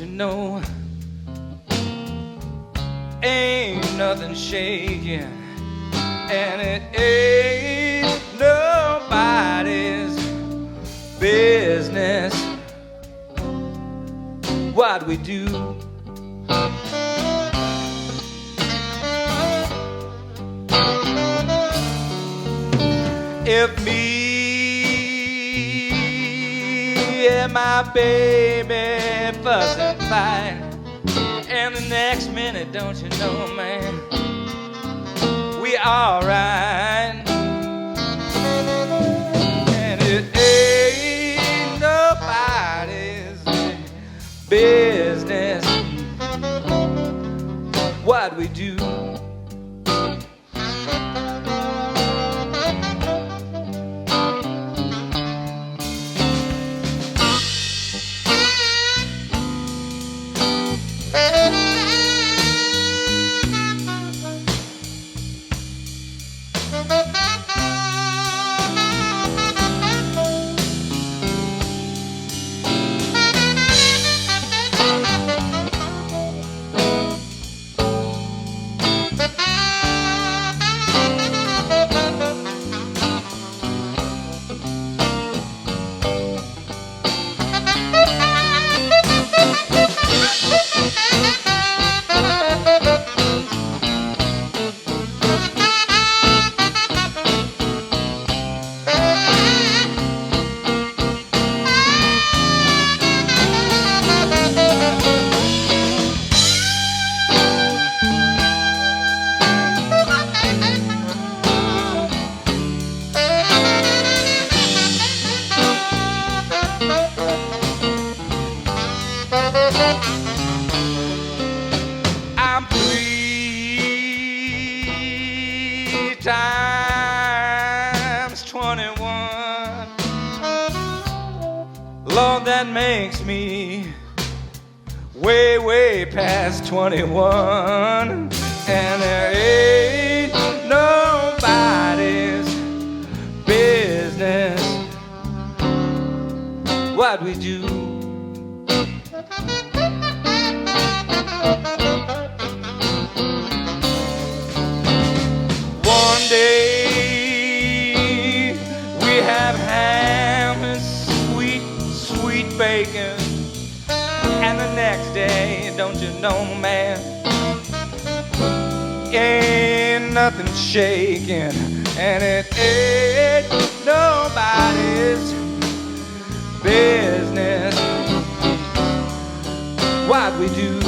you know? Ain't nothing shaking, and it ain't nobody's business what we do. If me and my baby fuss and fight, and the next minute, don't you know, man, we alright. And it ain't nobody's business what we do. I'm 3 times 21. Lord, that makes me way, way past 21. And there ain't nobody's business what we do. One day we have ham and sweet, sweet bacon, and the next day, don't you know, man, ain't nothing shaking, and it ain't nobody's business what we do.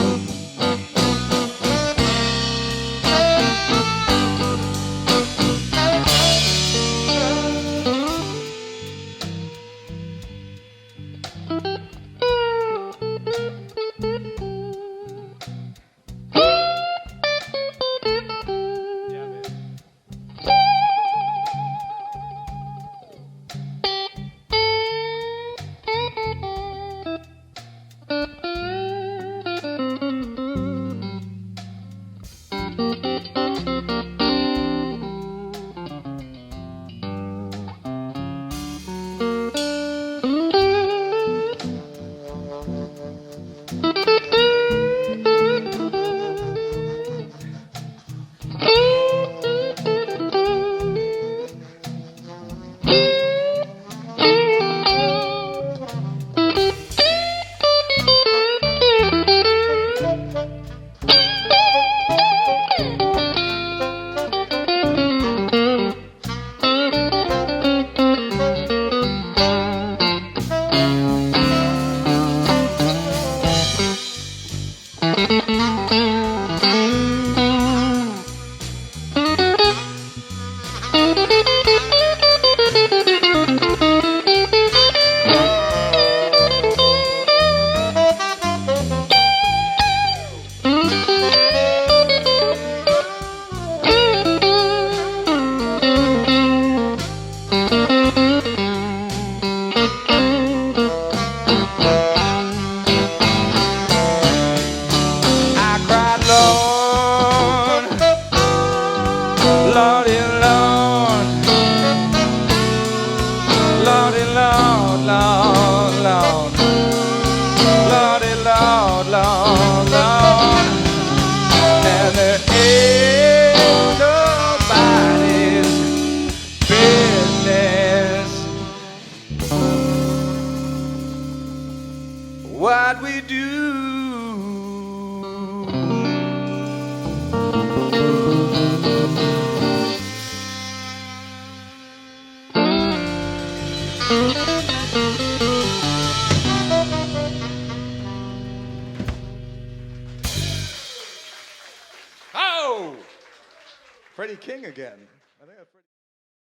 I cried Oh! Freddie King again. I think that's Freddie.